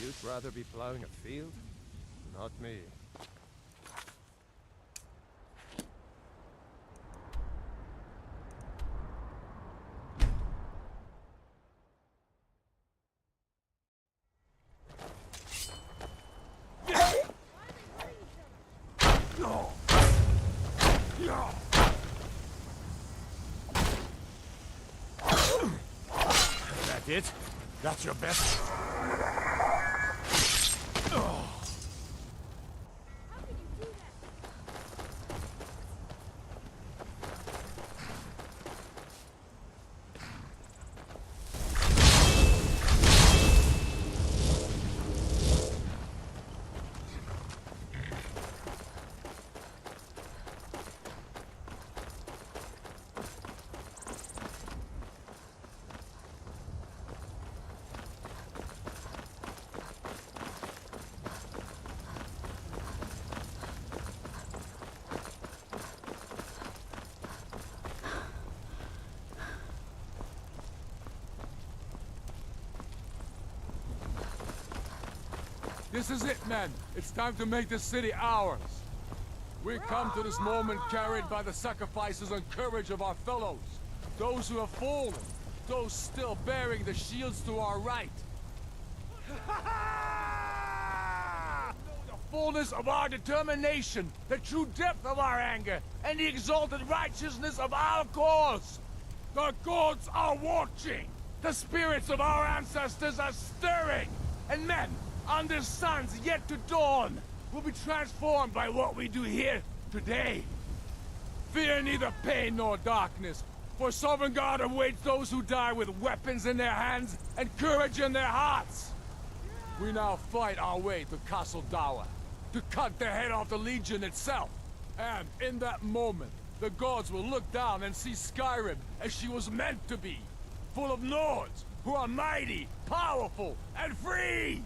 You'd rather be plowing a field? Not me. That it? That's your best? This is it, men. It's time to make this city ours. We come to this moment carried by the sacrifices and courage of our fellows. Those who have fallen. Those still bearing the shields to our right. The fullness of our determination, the true depth of our anger, and the exalted righteousness of our cause. The gods are watching. The spirits of our ancestors are stirring. And men, under suns yet to dawn, will be transformed by what we do here today. Fear neither pain nor darkness, for Sovereign God awaits those who die with weapons in their hands and courage in their hearts. We now fight our way to Castle Dower, to cut the head off the Legion itself. And in that moment, the gods will look down and see Skyrim as she was meant to be, full of Nords who are mighty, powerful, and free!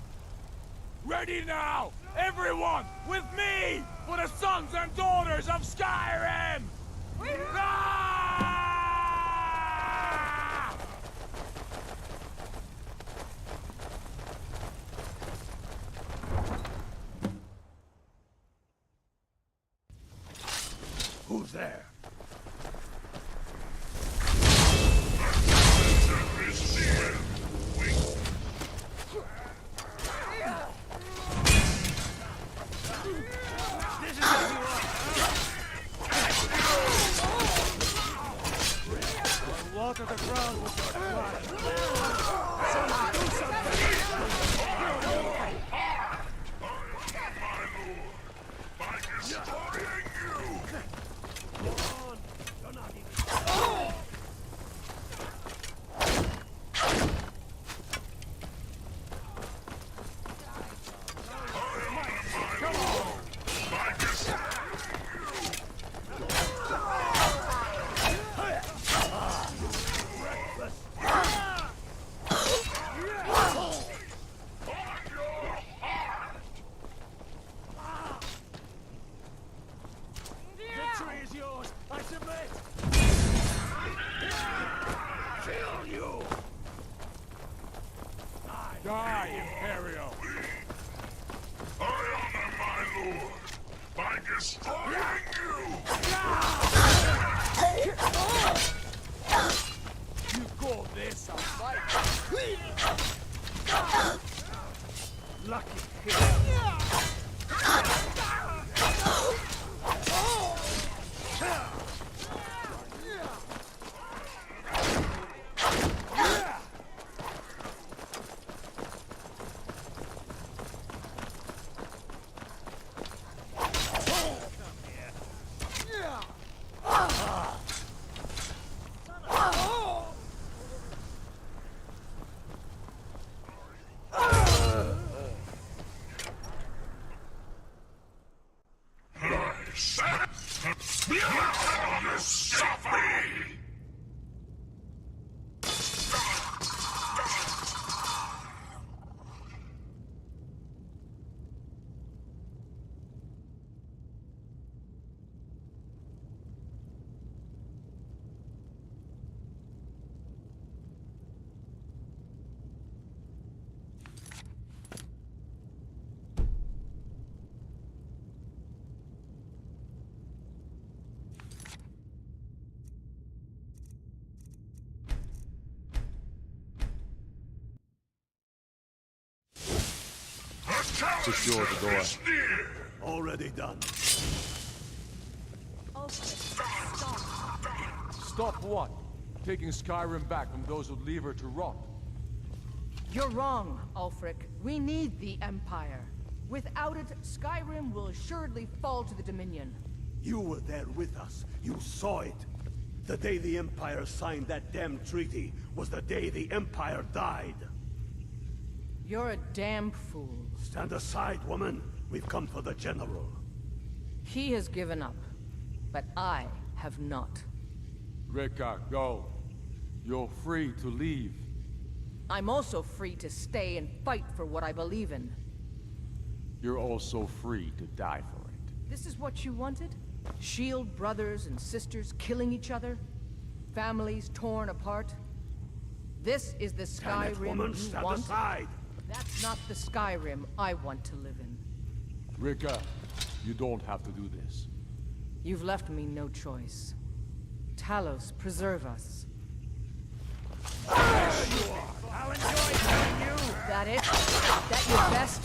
Ready now, everyone, with me, for the sons and daughters of Skyrim! Ah! Who's there? Water the ground with your blood. Someone do something! By destroying you! You're not even... Victory is yours! I submit! Kill you! Die, Imperial! I honor my lord by destroying you! You call this a fight? Lucky hit. challenger Secure the door. is near. Already done. Stop what? Taking Skyrim back from those who leave her to rot. You're wrong, Ulfric. We need the Empire. Without it, Skyrim will assuredly fall to the Dominion. You were there with us. You saw it. The day the Empire signed that damn treaty was the day the Empire died. You're a damn fool. Stand aside, woman. We've come for the General. He has given up, but I have not. Rika, go. You're free to leave. I'm also free to stay and fight for what I believe in. You're also free to die for it. This is what you wanted? Shield brothers and sisters killing each other? Families torn apart? This is the Damn it, Skyrim woman. you Stand want? aside. That's not the Skyrim I want to live in. Rika, you don't have to do this. You've left me no choice. Talos, preserve us. I'll enjoy killing you! That it? That your best?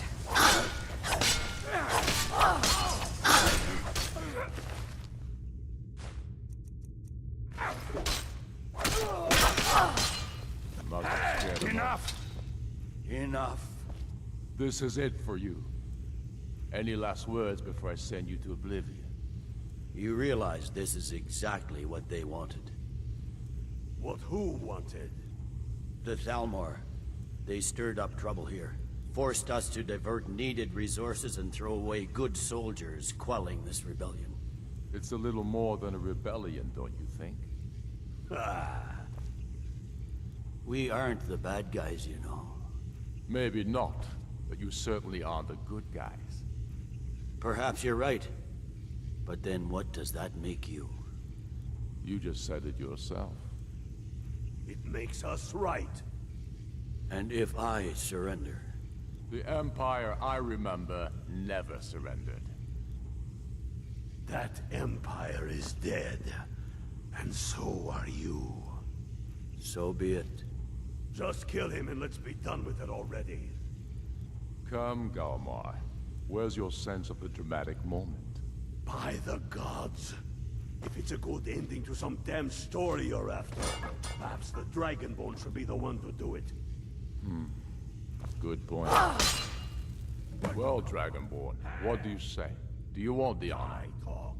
Must have scared them off. Enough! Enough. This is it for you. Any last words before I send you to oblivion? You realize this is exactly what they wanted. What who wanted? The Thalmor. They stirred up trouble here. Forced us to divert needed resources and throw away good soldiers, quelling this rebellion. It's a little more than a rebellion, don't you think? We aren't the bad guys, you know. Maybe not, but you certainly aren't the good guys. Perhaps you're right. But then what does that make you? You just said it yourself. It makes us right. And if I surrender? The Empire I remember never surrendered. That Empire is dead. And so are you. So be it. Just kill him and let's be done with it already. Come, Galmar. Where's your sense of the dramatic moment? By the gods. If it's a good ending to some damn story you're after, perhaps the Dragonborn should be the one to do it. Good point. Well, Dragonborn, what do you say? Do you want the honor? I talk.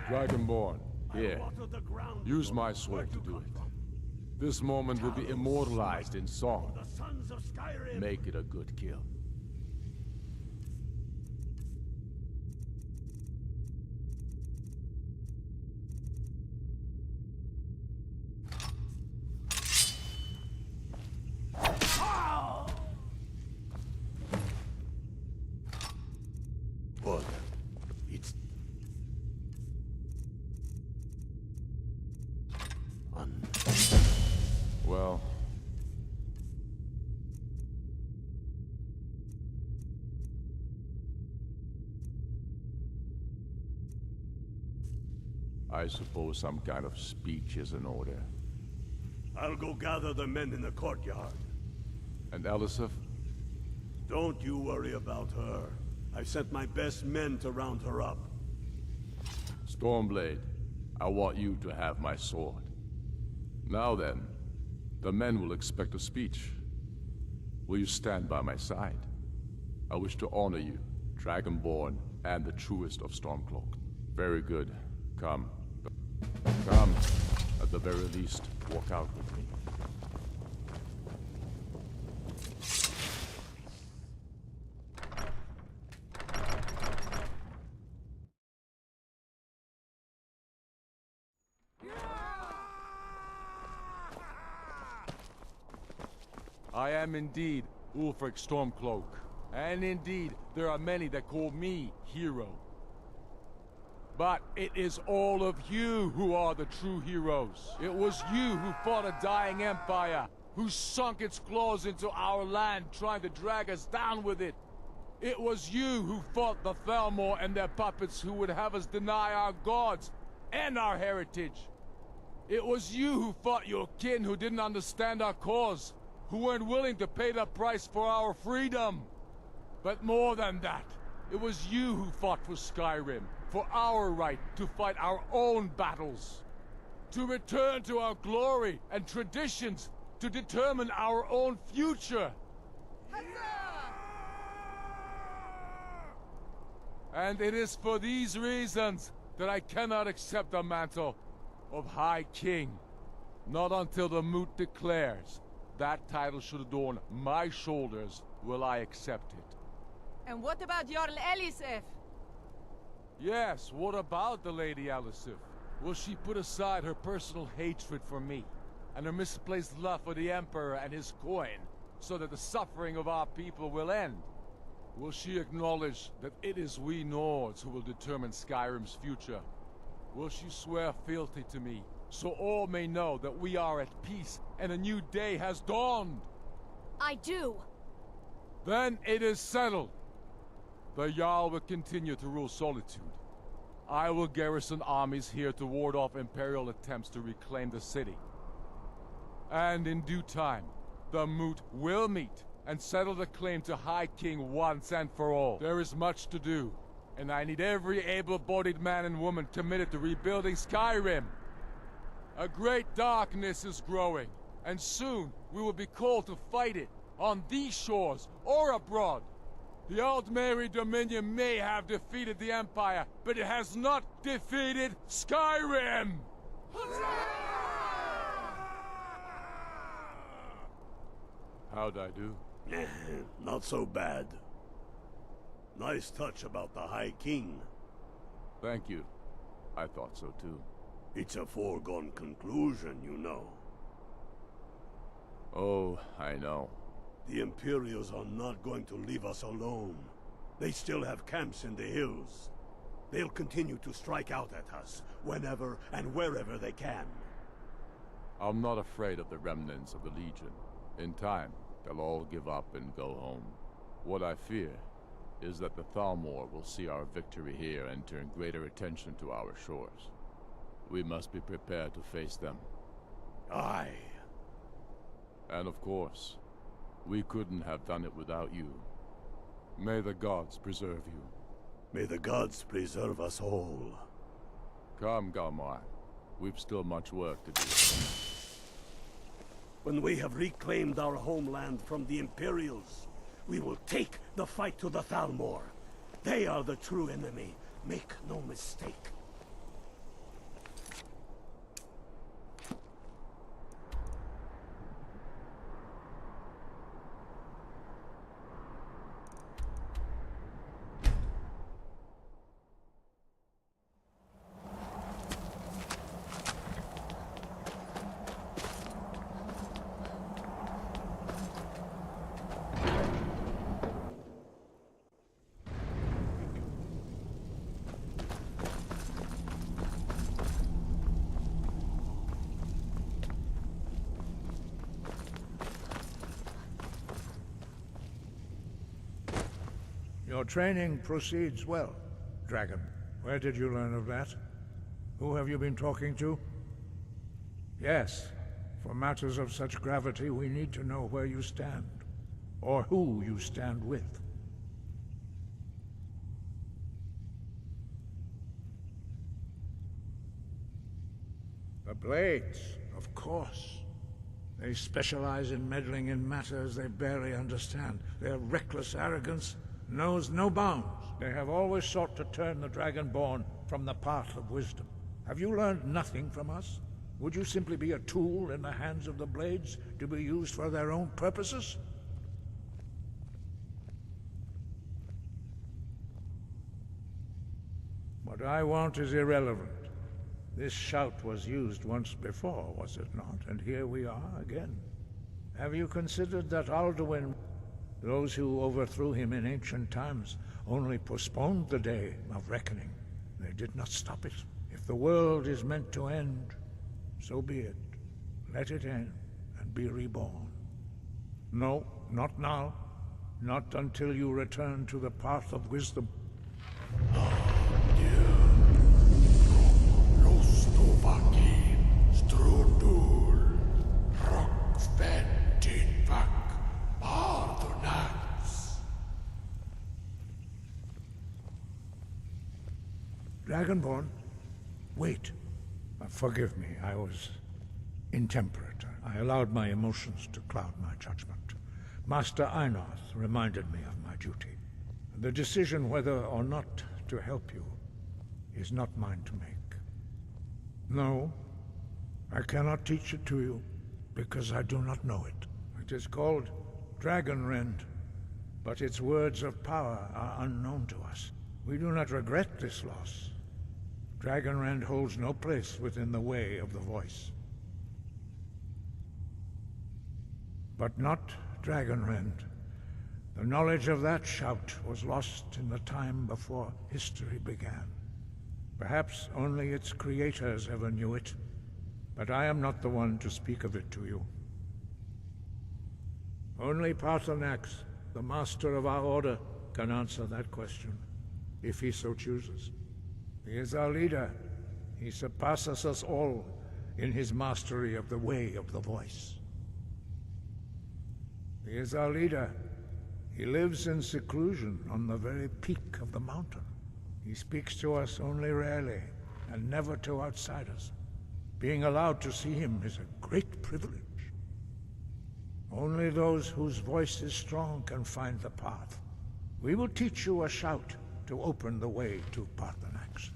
Dragonborn, I here. water the ground. Use my sword to do it. This moment will be immortalized in song. The sons of Skyrim. Make it a good kill. But it's Well... I suppose some kind of speech is in order. I'll go gather the men in the courtyard. And Elisif? Don't you worry about her. I've sent my best men to round her up. Stormblade, I want you to have my sword. Now then, the men will expect a speech. Will you stand by my side? I wish to honor you, Dragonborn, and the truest of Stormcloak. Very good. Come. Come. At the very least, walk out with me. I am indeed Ulfric Stormcloak. And indeed, there are many that call me hero. But it is all of you who are the true heroes. It was you who fought a dying empire, who sunk its claws into our land, trying to drag us down with it. It was you who fought the Thalmor and their puppets who would have us deny our gods and our heritage. It was you who fought your kin who didn't understand our cause, who weren't willing to pay the price for our freedom. But more than that, it was you who fought for Skyrim, for our right to fight our own battles. To return to our glory and traditions, to determine our own future. And it is for these reasons that I cannot accept the mantle of High King. Not until the Moot declares that title should adorn my shoulders will I accept it. And what about Jarl Elisef? Yes, what about the Lady Elisif? Will she put aside her personal hatred for me, and her misplaced love for the Emperor and his coin, so that the suffering of our people will end? Will she acknowledge that it is we Nords who will determine Skyrim's future? Will she swear fealty to me, so all may know that we are at peace and a new day has dawned? I do. Then it is settled. The Jarl will continue to rule Solitude. I will garrison armies here to ward off Imperial attempts to reclaim the city. And in due time, the Moot will meet and settle the claim to High King once and for all. There is much to do, and I need every able-bodied man and woman committed to rebuilding Skyrim. A great darkness is growing, and soon we will be called to fight it, on these shores or abroad. The Aldmeri Dominion may have defeated the Empire, but it has not defeated Skyrim! How'd I do? Not so bad. Nice touch about the High King. Thank you. I thought so too. It's a foregone conclusion, you know. Oh, I know. The Imperials are not going to leave us alone. They still have camps in the hills. They'll continue to strike out at us, whenever and wherever they can. I'm not afraid of the remnants of the Legion. In time, they'll all give up and go home. What I fear is that the Thalmor will see our victory here and turn greater attention to our shores. We must be prepared to face them. Aye. And of course, we couldn't have done it without you. May the gods preserve you. May the gods preserve us all. Come, Galmar. We've still much work to do. When we have reclaimed our homeland from the Imperials, we will take the fight to the Thalmor. They are the true enemy. Make no mistake. Your training proceeds well, Dragon. Where did you learn of that? Who have you been talking to? Yes, for matters of such gravity, we need to know where you stand, or who you stand with. The Blades, of course. They specialize in meddling in matters they barely understand. Their reckless arrogance knows no bounds. They have always sought to turn the Dragonborn from the path of wisdom. Have you learned nothing from us? Would you simply be a tool in the hands of the Blades to be used for their own purposes? What I want is irrelevant. This shout was used once before, was it not? And here we are again. Have you considered that Alduin, those who overthrew him in ancient times, only postponed the day of reckoning? They did not stop it. If the world is meant to end, so be it. Let it end and be reborn. No, not now. Not until you return to the path of wisdom. Dragonborn? Wait. Forgive me, I was intemperate. I allowed my emotions to cloud my judgment. Master Einarth reminded me of my duty. The decision whether or not to help you is not mine to make. No, I cannot teach it to you, because I do not know it. It is called Dragonrend, but its words of power are unknown to us. We do not regret this loss. Dragonrend holds no place within the way of the voice. But not Dragonrend. The knowledge of that shout was lost in the time before history began. Perhaps only its creators ever knew it, but I am not the one to speak of it to you. Only Paarthurnax, the master of our order, can answer that question, if he so chooses. He is our leader. He surpasses us all in his mastery of the way of the voice. He is our leader. He lives in seclusion on the very peak of the mountain. He speaks to us only rarely, and never to outsiders. Being allowed to see him is a great privilege. Only those whose voice is strong can find the path. We will teach you a shout to open the way to Paarthurnax.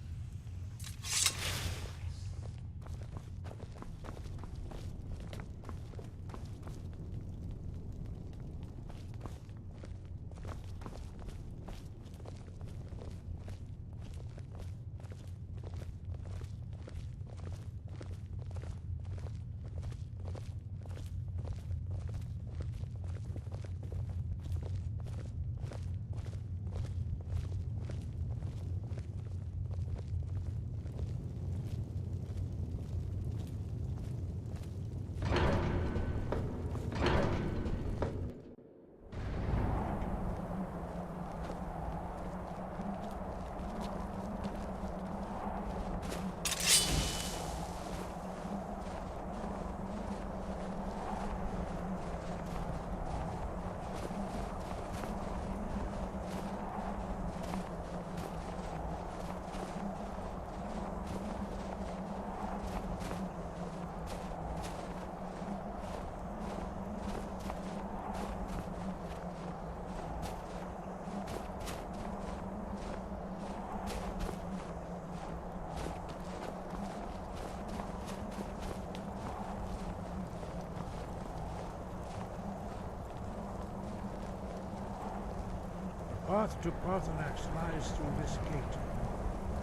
The path to Paarthurnax lies through this gate.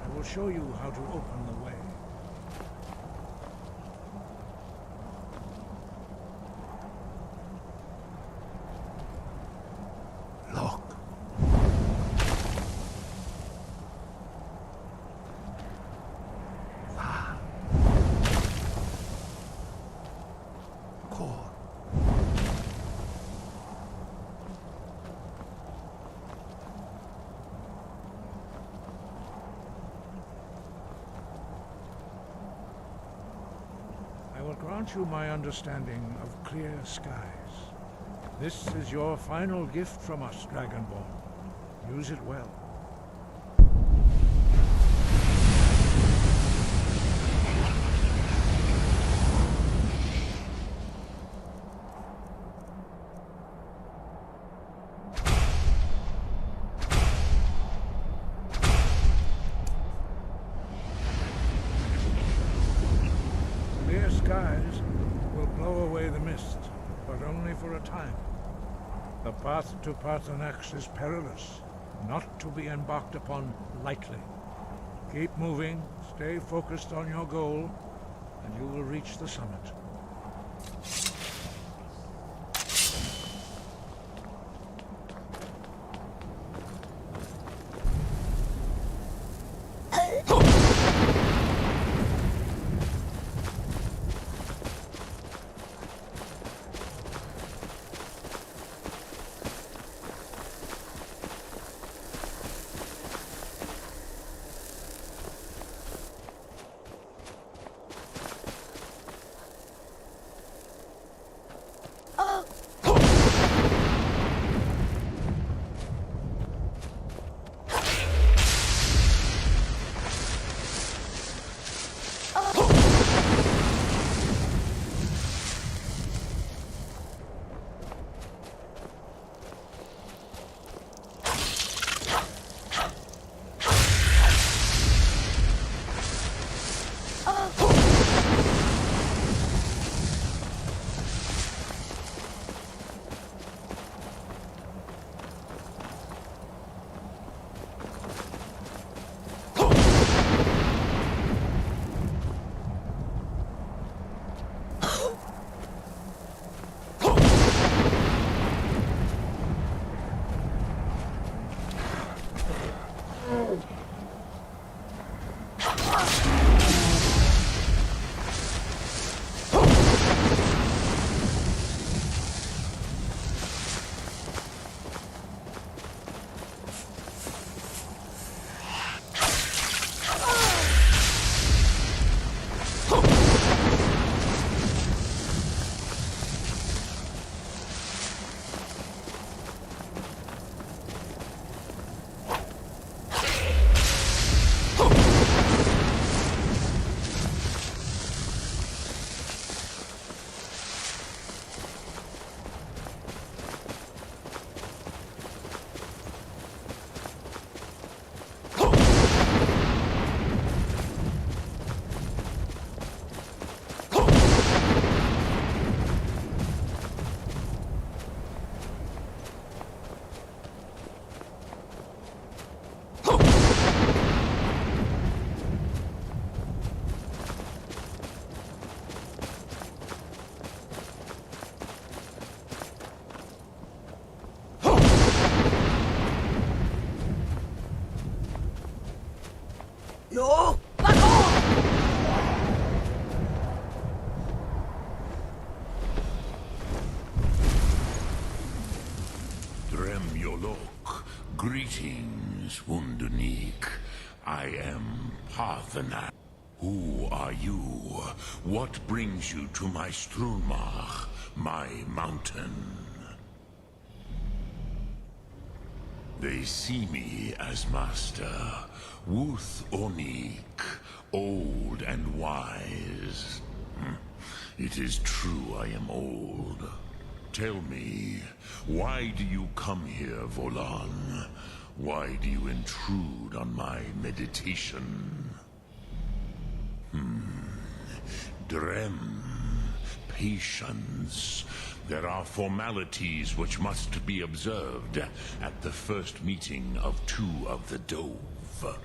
I will show you how to open the way. Look. Ah. Core. I will grant you my understanding of clear skies. This is your final gift from us, Dragonborn. Use it well. Clear skies will blow away the mist, but only for a time. The path to Paarthurnax is perilous, not to be embarked upon lightly. Keep moving, stay focused on your goal, and you will reach the summit. No! Dremyolok, greetings, Wundernik. I am Parthenax. Who are you? What brings you to my Strunmach, my mountain? They see me as master, Wuth Onik, old and wise. It is true I am old. Tell me, why do you come here, Volan? Why do you intrude on my meditation? Drem, patience. There are formalities which must be observed at the first meeting of two of the Dove.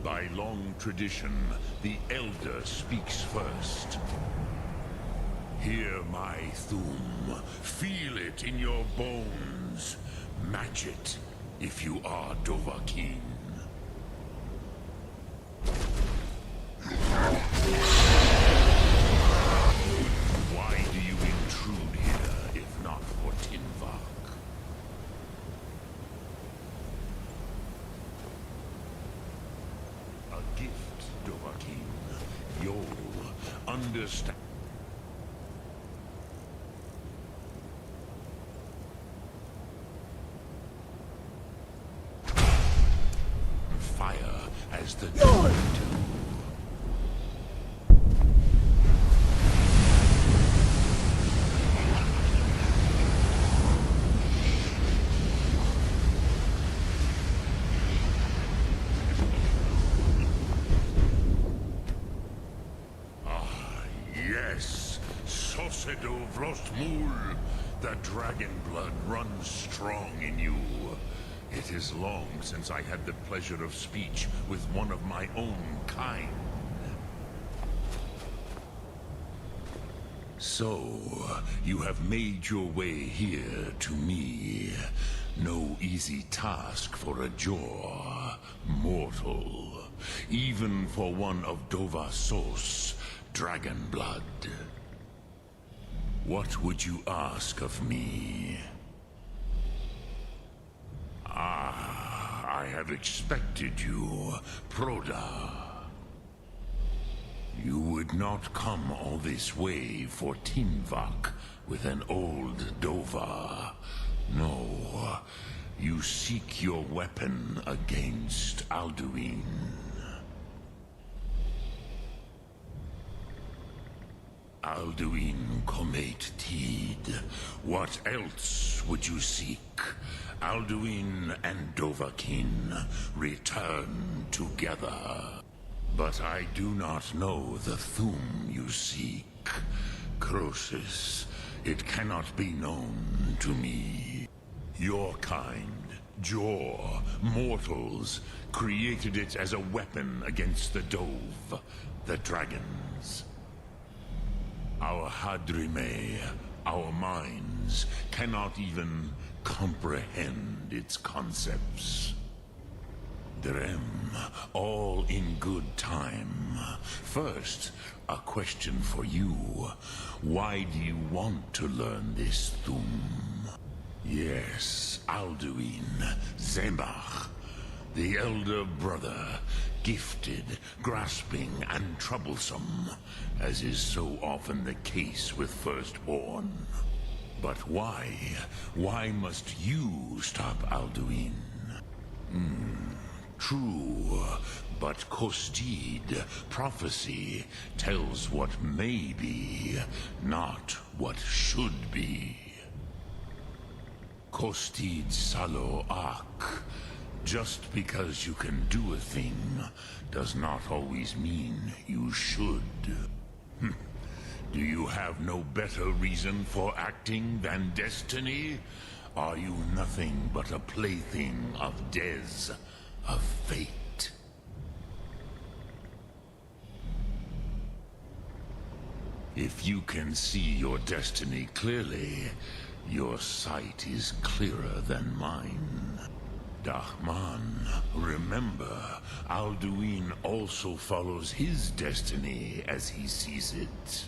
By long tradition, the Elder speaks first. Hear my Thum. Feel it in your bones. Match it if you are Dovahkiin. Why do you intrude here, if not for Tinvak? A gift, Dovahkiin. You'll understand. Fire as the Dove do. Yes, Sosedo Vrostmul. The dragon blood runs strong in you. It is long since I had the pleasure of speech with one of my own kind. So, you have made your way here to me. No easy task for a Jor, mortal. Even for one of Dovasos, dragon blood. What would you ask of me? I have expected you, Proda. You would not come all this way for Tinvak with an old Dova. No, you seek your weapon against Alduin. Alduin Comate Tid. What else would you seek? Alduin and Dovahkiin return together. But I do not know the Thum you seek. Croesus, it cannot be known to me. Your kind, Jor, mortals, created it as a weapon against the Dove, the dragons. Our Hadrime, our minds, cannot even comprehend its concepts. Drem, all in good time. First, a question for you. Why do you want to learn this Thum? Yes, Alduin, Zembach, the elder brother, gifted, grasping, and troublesome, as is so often the case with Firstborn. But why? Why must you stop Alduin? True, but Kostid, prophecy, tells what may be, not what should be. Kostid Salo Ak. Just because you can do a thing does not always mean you should. Do you have no better reason for acting than destiny? Are you nothing but a plaything of Dez, of fate? If you can see your destiny clearly, your sight is clearer than mine. Dahman, remember, Alduin also follows his destiny as he sees it.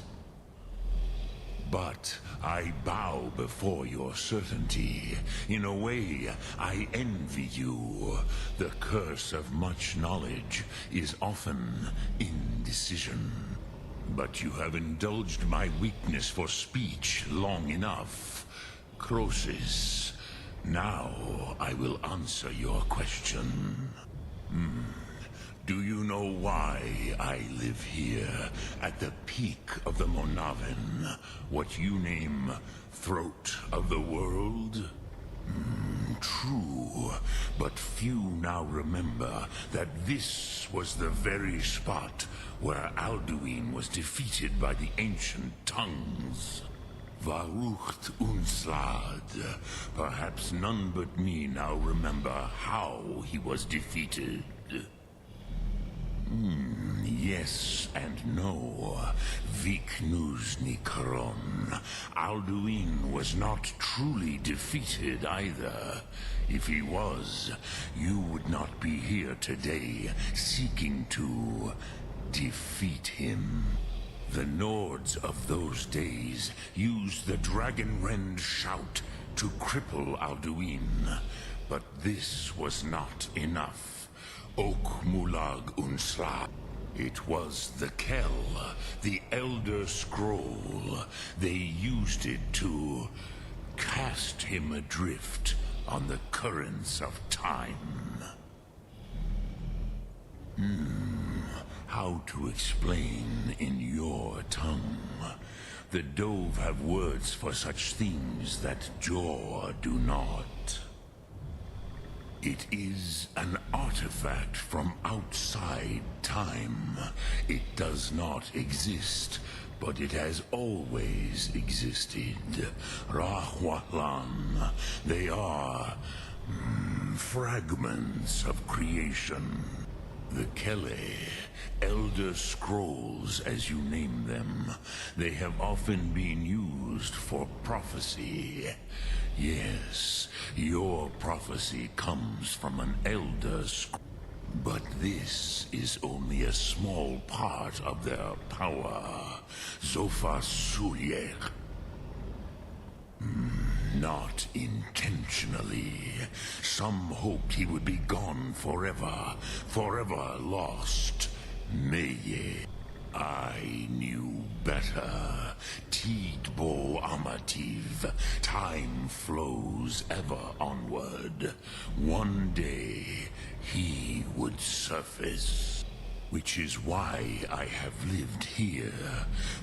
But I bow before your certainty. In a way, I envy you. The curse of much knowledge is often indecision. But you have indulged my weakness for speech long enough. Croesus, now I will answer your question. Do you know why I live here, at the peak of the Monavin, what you name Throat of the World? True, but few now remember that this was the very spot where Alduin was defeated by the ancient tongues. Varucht Unslad. Perhaps none but me now remember how he was defeated. Yes and no. Viknus Nikron. Alduin was not truly defeated either. If he was, you would not be here today seeking to defeat him. The Nords of those days used the Dragonrend shout to cripple Alduin, but this was not enough. Ok Mulag Unsla. It was the Kell, the Elder Scroll. They used it to cast him adrift on the currents of time. How to explain in your tongue? The Dove have words for such things that Jor do not. It is an artifact from outside time. It does not exist, but it has always existed. Rahwahlan. They are fragments of creation. The Kele, Elder Scrolls as you name them, they have often been used for prophecy. Yes, your prophecy comes from an Elder Scroll. But this is only a small part of their power. Zofa Sulyek. Not intentionally. Some hoped he would be gone forever, forever lost. Meye. I knew better. Tidbo Amativ. Time flows ever onward. One day, he would surface. Which is why I have lived here.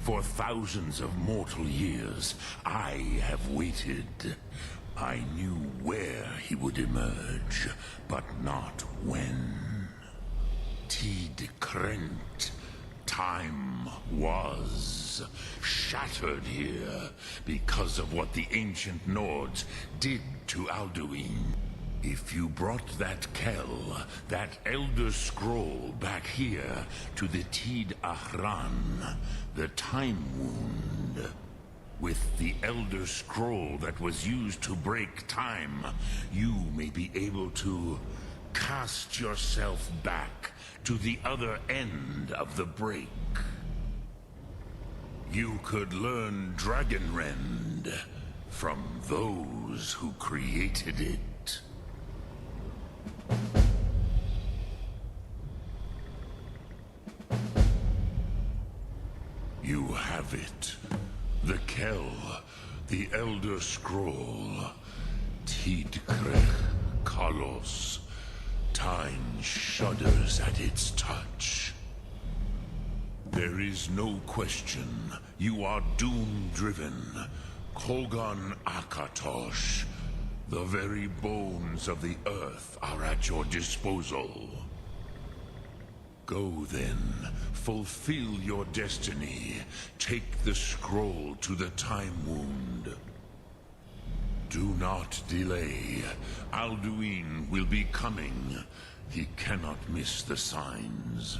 For thousands of mortal years, I have waited. I knew where he would emerge, but not when. Tid Krent. Time was shattered here because of what the ancient Nords did to Alduin. If you brought that Kell, that Elder Scroll back here to the Tid Ahran, the Time Wound, with the Elder Scroll that was used to break time, you may be able to cast yourself back to the other end of the break. You could learn Dragonrend from those who created it. You have it. The Kell, the Elder Scroll, Tidkrech Kalos. Time shudders at its touch. There is no question. You are doom-driven. Kogan Akatosh. The very bones of the earth are at your disposal. Go then. Fulfill your destiny. Take the scroll to the Time Wound. Do not delay. Alduin will be coming. He cannot miss the signs.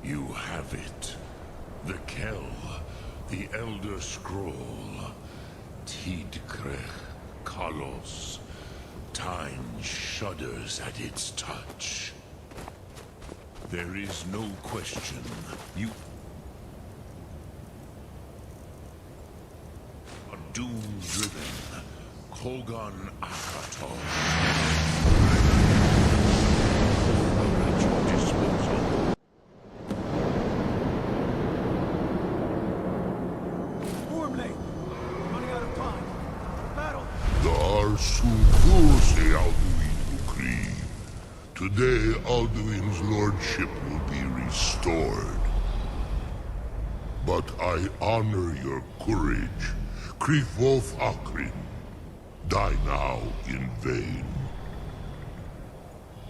You have it. The Kell, the Elder Scroll. Tidkrech Kalos. Time shudders at its touch. There is no question. You are doom-driven. Kogan Akator. At your disposal. Today, Alduin's lordship will be restored. But I honor your courage. Krifwolf Akrin. Die now in vain.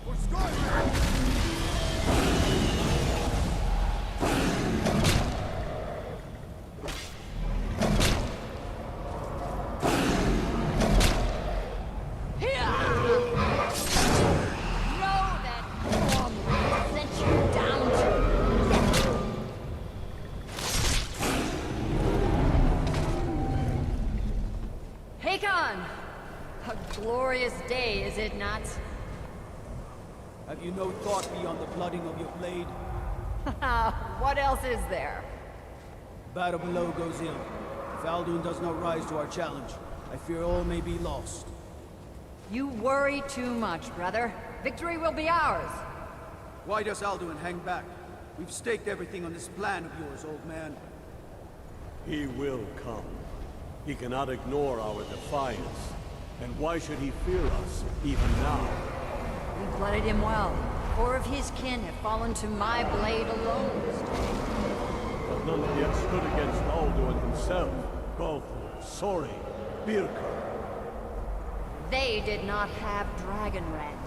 For Skyrim! Glorious day, is it not? Have you no thought beyond the blooding of your blade? What else is there? Battle below goes ill. If Alduin does not rise to our challenge, I fear all may be lost. You worry too much, brother. Victory will be ours. Why does Alduin hang back? We've staked everything on this plan of yours, old man. He will come. He cannot ignore our defiance. And why should he fear us, even now? We blooded him well. 4 of his kin have fallen to my blade alone. But none have yet stood against Alduin himself. Balthor, Sori, Birka. They did not have Dragonrend.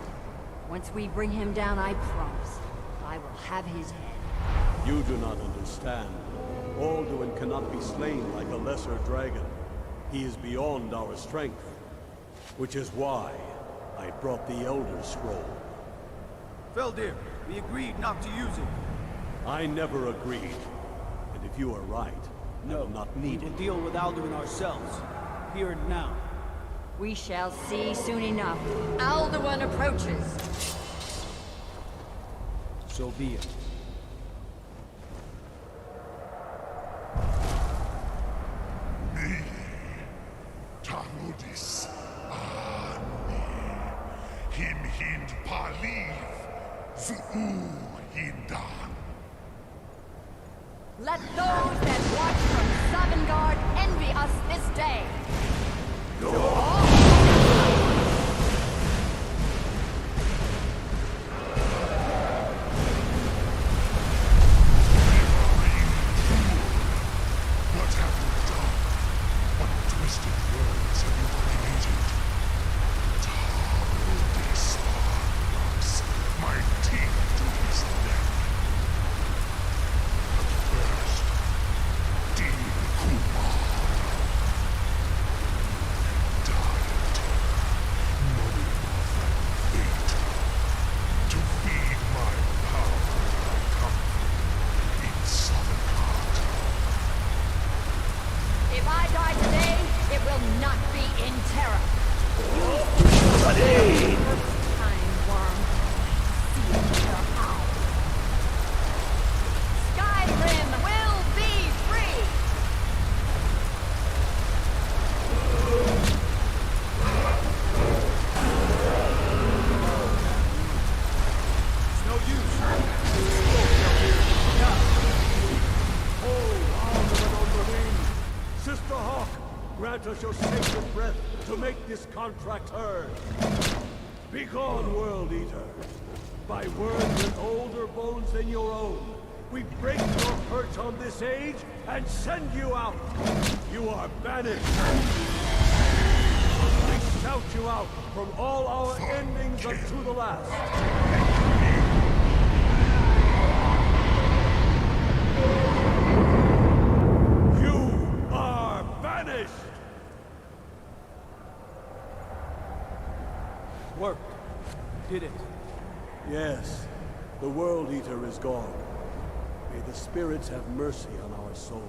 Once we bring him down, I promise, I will have his head. You do not understand. Alduin cannot be slain like a lesser dragon. He is beyond our strength. Which is why I brought the Elder Scroll. Feldir, we agreed not to use it. I never agreed. And if you are right, I will not need we will it. deal with Alduin ourselves. Here and now. We shall see soon enough. Alduin approaches. So be it. Tanudis. Him hind paliv, zuu hindan. Let those that watch from Sovngarde envy us this day. What have you done? What twisted words have you created? My teeth to his neck. But first, Dean Kumar died, knowing of that fate. To feed my power, I come in Sovngarde. If I die today, it will not be in terror. Time worm. See your owl. Skyrim will be free! It's no use. Alduin on the wing! Sister Hawk, grant us your sacred breath to make this contract heard. Begone, World Eater. By words with older bones than your own, we break your perch on this age and send you out. You are banished. We shout you out from all our endings unto the last. You are banished! Worked. Did it. Yes, the World Eater is gone. May the spirits have mercy on our souls.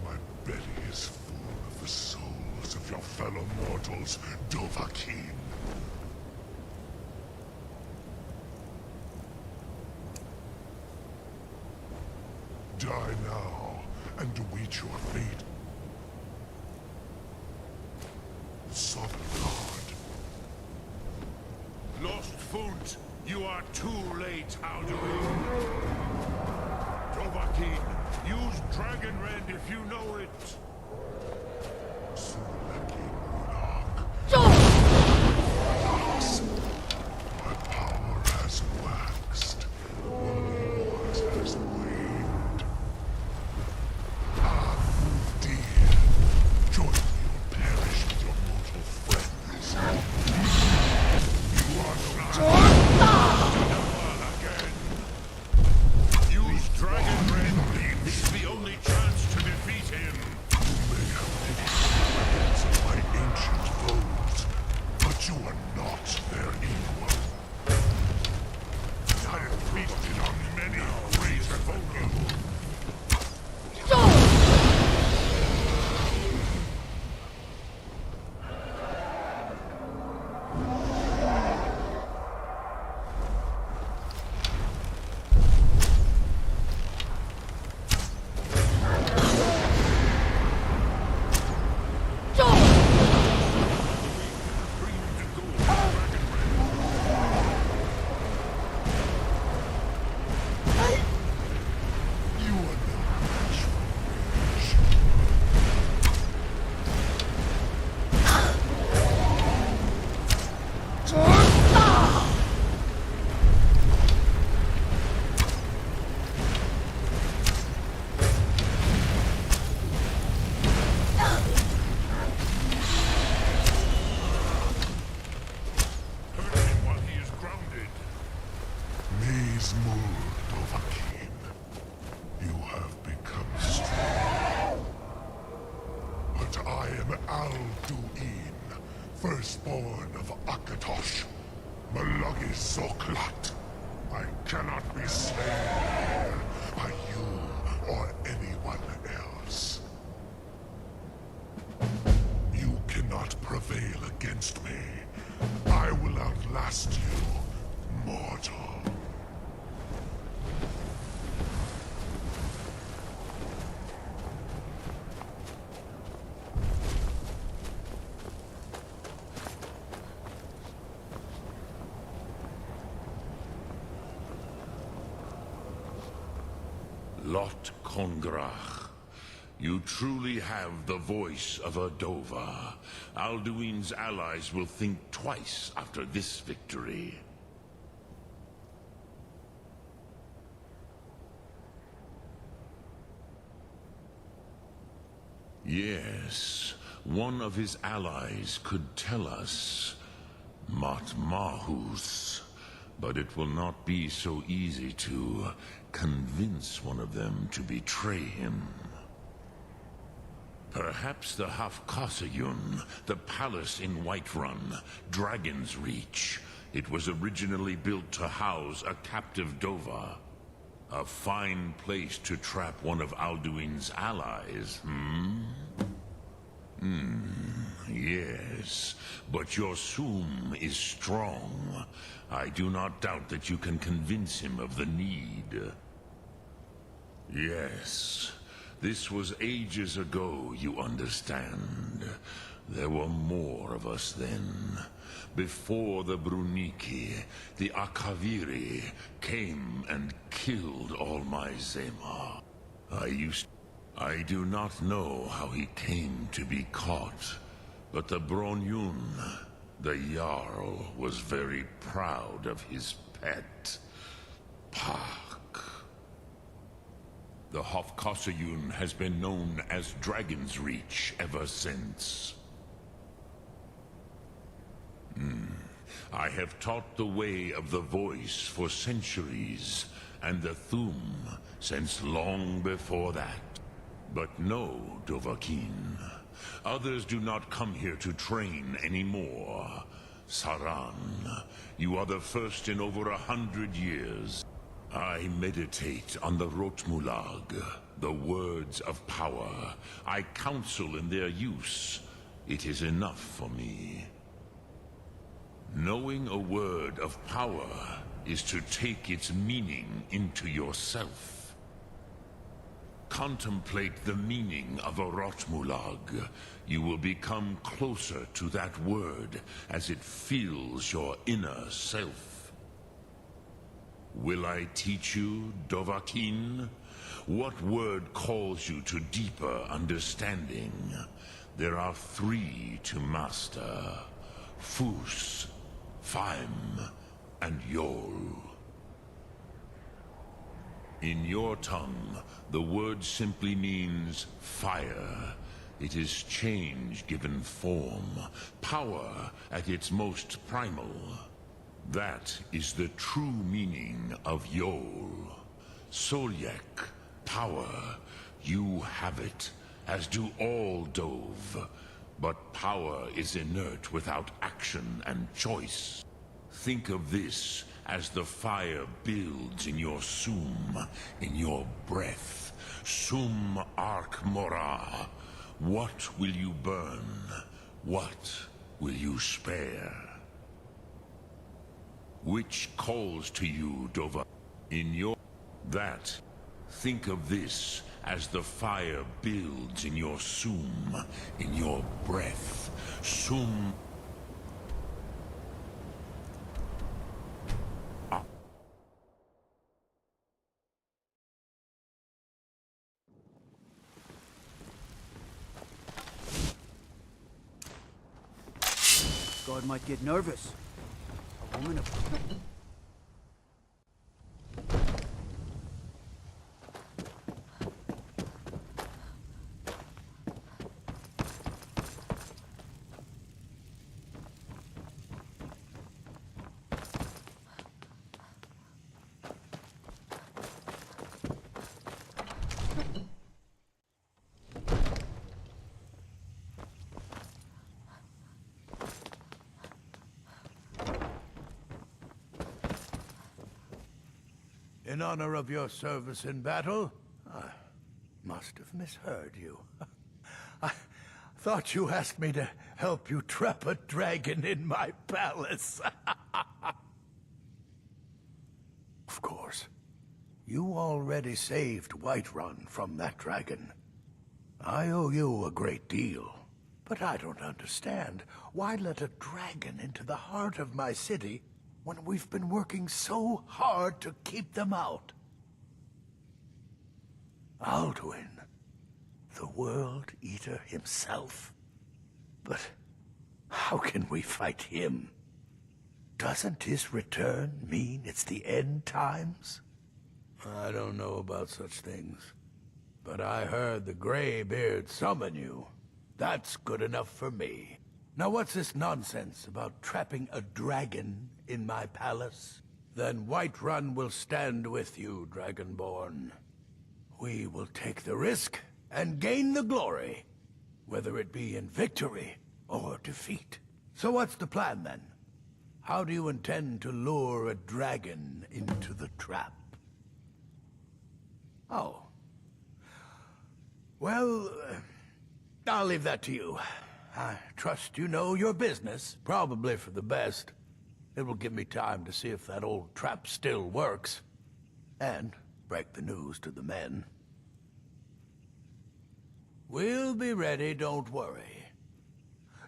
My belly is full of the souls of your fellow mortals, Dovahkiin. Die now, and await your fate. Sovereign Lord. Lost Funt, you are too late, Alduin. Dovahkiin, use Dragon Rend if you know it. My power has waxed. What has waned? Ah, dear. Join me or perish with your mortal friends. You are not again. Use Dragon Rend. It's the only chance to defeat him. You may have taken the weapons of my ancient foes, but you are not their equal. I have feasted on many great foes. Dovahkiin, you have become strong. But I am Alduin, firstborn of Akatosh, Malagi Zoklat. I cannot be slain here by you or anyone else. You cannot prevail against me. I will outlast you, mortal. Lot Kongrach, you truly have the voice of a Dova. Alduin's allies will think twice after this victory. Yes, one of his allies could tell us. Matmahus. But it will not be so easy to convince one of them to betray him. Perhaps the Hafkasayun, the palace in Whiterun, Dragon's Reach. It was originally built to house a captive Dova. A fine place to trap one of Alduin's allies, yes, but your Sum is strong. I do not doubt that you can convince him of the need. Yes, this was ages ago, you understand. There were more of us then. Before the Bruniki, the Akaviri came and killed all my Zema. I do not know how he came to be caught, but the Bronyun, the Jarl, was very proud of his pet, Pak. The Hofkasayun has been known as Dragon's Reach ever since. I have taught the way of the voice for centuries, and the Thum since long before that. But no, Dovahkiin. Others do not come here to train anymore. Saran, you are the first in over 100 years. I meditate on the Rotmulag, the words of power. I counsel in their use. It is enough for me. Knowing a word of power is to take its meaning into yourself. Contemplate the meaning of a Rotmulag. You will become closer to that word as it fills your inner self. Will I teach you, Dovahkiin? What word calls you to deeper understanding? There are 3 to master: Fus, Faim, and Yol. In your tongue, the word simply means fire. It is change given form, power at its most primal. That is the true meaning of Yol. Solyek, power. You have it, as do all Dove. But power is inert without action and choice. Think of this as the fire builds in your Sum, in your breath. Sum Ark Morah. What will you burn? What will you spare? Which calls to you, Dova? In your... That. Think of this as the fire builds in your Sum, in your breath. Sum... Guard might get nervous. A woman of... In honor of your service in battle, I must have misheard you. I thought you asked me to help you trap a dragon in my palace. Of course. You already saved Whiterun from that dragon. I owe you a great deal. But I don't understand. Why let a dragon into the heart of my city when we've been working so hard to keep them out? Alduin, the World Eater himself. But how can we fight him? Doesn't his return mean it's the end times? I don't know about such things, but I heard the Greybeard summon you. That's good enough for me. Now what's this nonsense about trapping a dragon in my palace? Then Whiterun will stand with you, Dragonborn. We will take the risk and gain the glory, whether it be in victory or defeat. So what's the plan, then? How do you intend to lure a dragon into the trap? Oh. Well, I'll leave that to you. I trust you know your business, probably for the best. It will give me time to see if that old trap still works, and break the news to the men. We'll be ready, don't worry.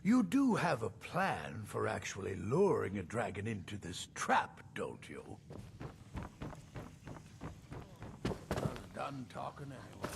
You do have a plan for actually luring a dragon into this trap, don't you? I was done talking anyway.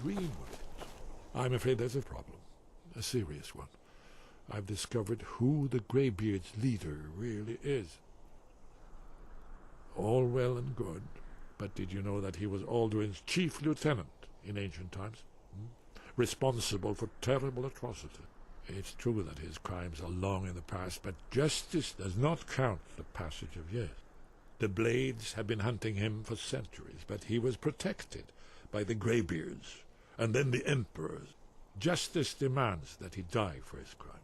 dream of it. I'm afraid there's a problem. A serious one. I've discovered who the Greybeard's leader really is. All well and good, but did you know that he was Alduin's chief lieutenant in ancient times? Responsible for terrible atrocity. It's true that his crimes are long in the past, but justice does not count the passage of years. The Blades have been hunting him for centuries, but he was protected by the Greybeards, and then the Emperors. Justice demands that he die for his crimes.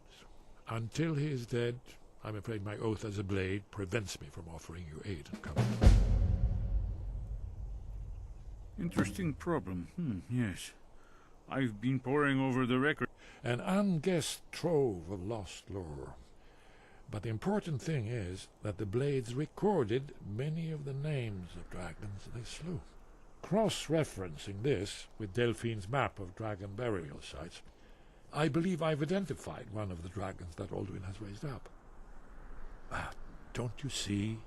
Until he is dead, I'm afraid my oath as a Blade prevents me from offering you aid and comfort. Interesting problem. Yes. I've been poring over the record. An unguessed trove of lost lore. But the important thing is that the Blades recorded many of the names of dragons they slew. Cross-referencing this with Delphine's map of dragon burial sites, I believe I've identified one of the dragons that Alduin has raised up. Don't you see?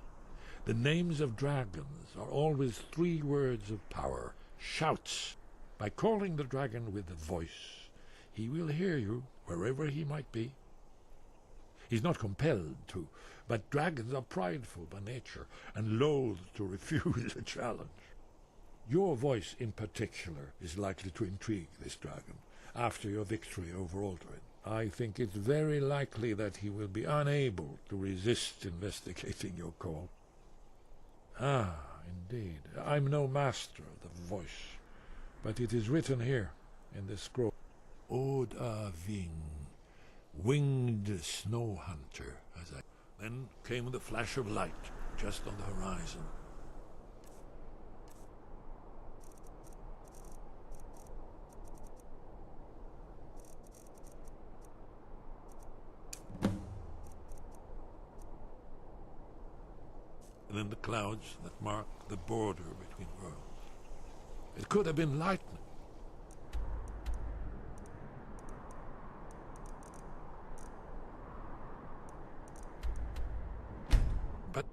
The names of dragons are always 3 words of power, shouts. By calling the dragon with a voice, he will hear you wherever he might be. He's not compelled to, but dragons are prideful by nature and loath to refuse a challenge. Your voice in particular is likely to intrigue this dragon after your victory over Alduin. I think it's very likely that he will be unable to resist investigating your call. Indeed. I'm no master of the voice, but it is written here in this scroll. Oda Ving, winged snow hunter, as I... Then came the flash of light, just on the horizon. And then the clouds that mark the border between worlds. It could have been lightning. But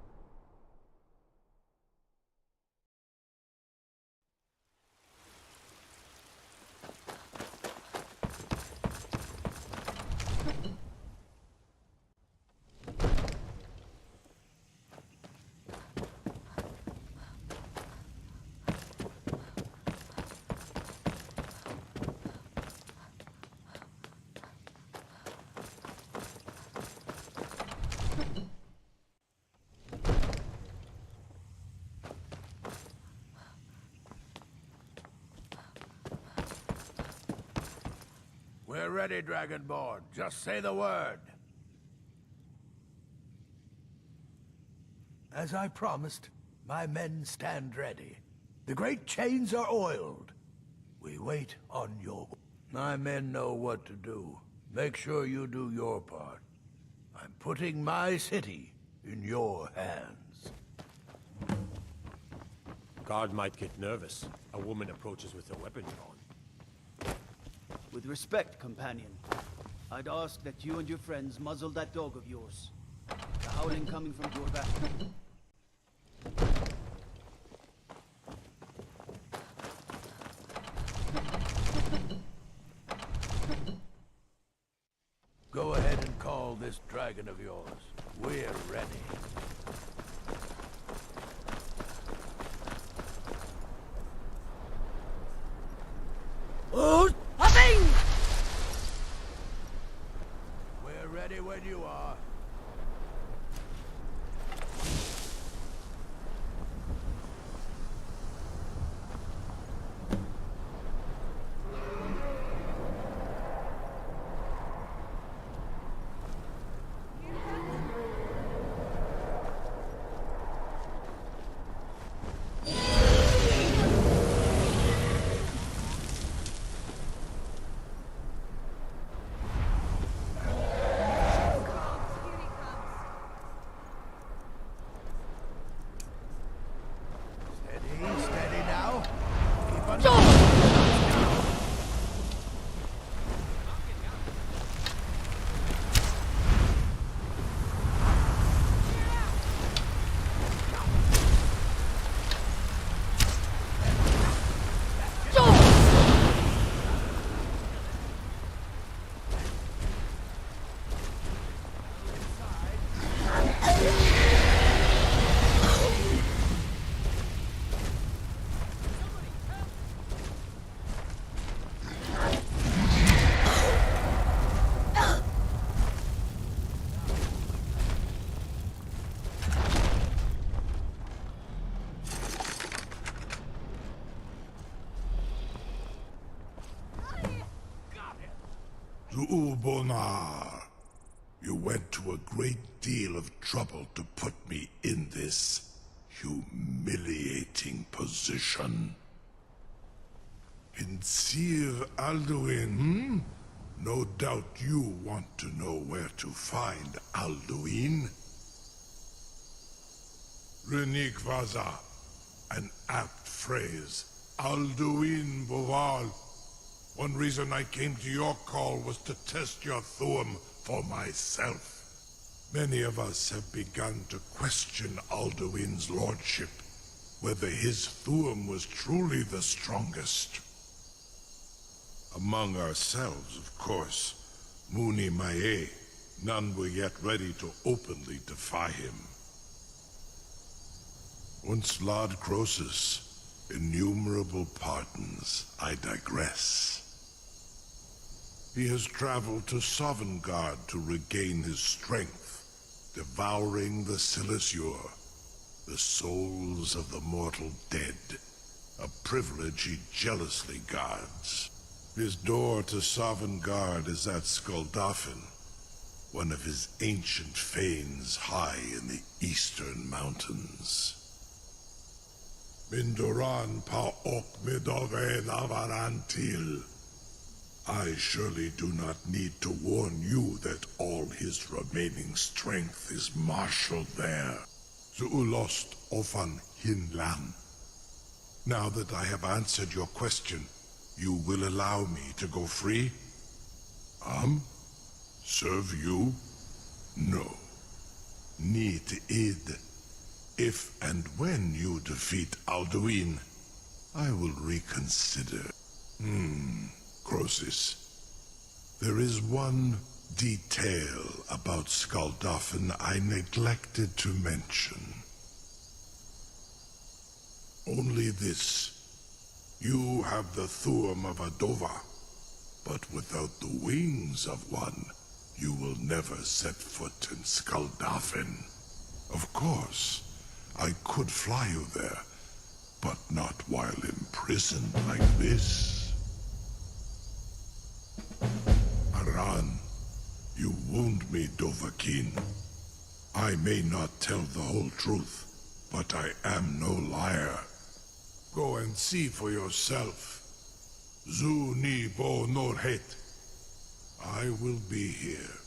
We're ready, Dragonborn. Just say the word. As I promised, my men stand ready. The great chains are oiled. We wait on your... My men know what to do. Make sure you do your part. I'm putting my city in your hands. Guard might get nervous. A woman approaches with a weapon drawn. With respect, companion, I'd ask that you and your friends muzzle that dog of yours. The howling coming from your back. Go ahead and call this dragon of yours. We're ready. We're ready when you are. Zuubonar, you went to a great deal of trouble to put me in this humiliating position. Insir Alduin, No doubt you want to know where to find Alduin. Renik Vaza, an apt phrase. Alduin Boval. One reason I came to your call was to test your Thuum for myself. Many of us have begun to question Alduin's lordship, whether his Thuum was truly the strongest. Among ourselves, of course, Muni Mae, none were yet ready to openly defy him. Once Lord Croesus, innumerable pardons, I digress. He has traveled to Sovngarde to regain his strength, devouring the Silesure, the souls of the mortal dead, a privilege he jealously guards. His door to Sovngarde is at Skuldafn, one of his ancient fanes high in the eastern mountains. Mindoran pa ok midove navarantil. I surely do not need to warn you that all his remaining strength is marshaled there. Zuulost ofan hinlan. Now that I have answered your question, you will allow me to go free? Serve you? No. Need id. If and when you defeat Alduin, I will reconsider. Croesus. There is one detail about Skuldafn I neglected to mention. Only this. You have the Thuum of a Dova, but without the wings of one, you will never set foot in Skuldafn. Of course, I could fly you there, but not while imprisoned like this. Aran, you wound me, Dovahkiin. I may not tell the whole truth, but I am no liar. Go and see for yourself. Zu ni bo norhet. I will be here,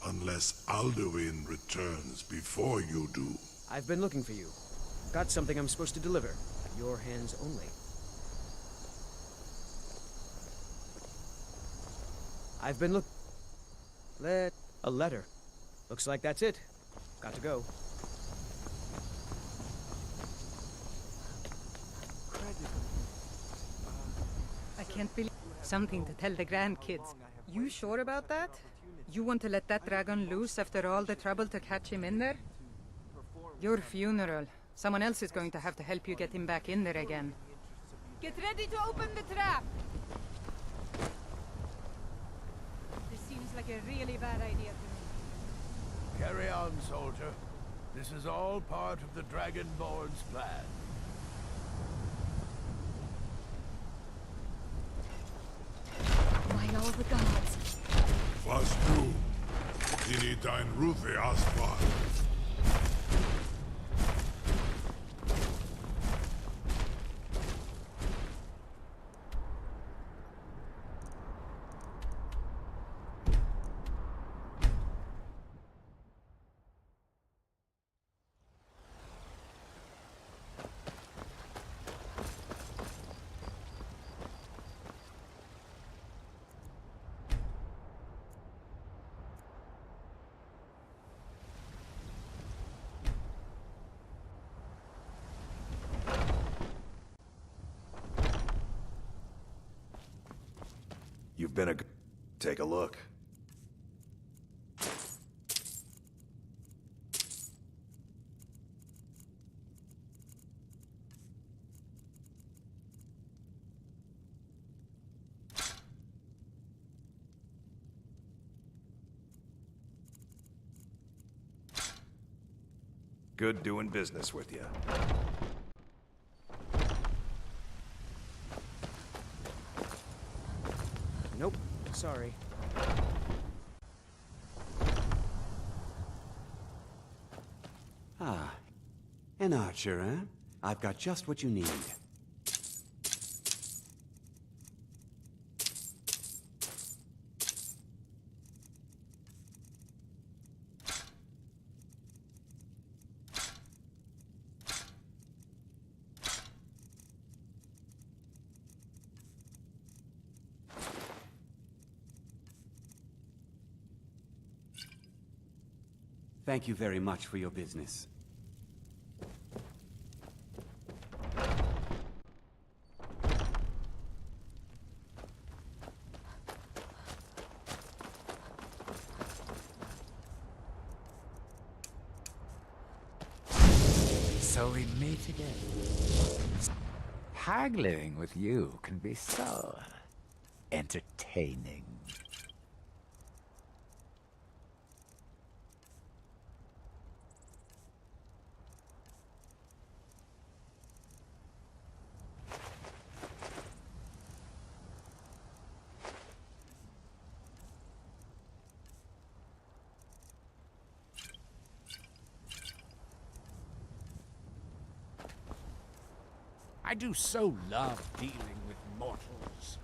unless Alduin returns before you do. I've been looking for you. Got something I'm supposed to deliver. Your hands only. I've been a letter. Looks like that's it. Got to go. I can't believe something to tell the grandkids. You sure about that? You want to let that dragon loose after all the trouble to catch him in there? Your funeral. Someone else is going to have to help you get him back in there again. Get ready to open the trap! This seems like a really bad idea to me. Carry on, soldier. This is all part of the Dragonborn's plan. By all the gods. Was du? Dini dein Rufe Aspan. You've been Take a look. Good doing business with you. Nope. Sorry. Ah, an archer, eh? I've got just what you need. Thank you very much for your business. So we meet again. Haggling with you can be so entertaining. I do so love dealing with mortals.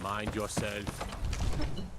Mind yourself.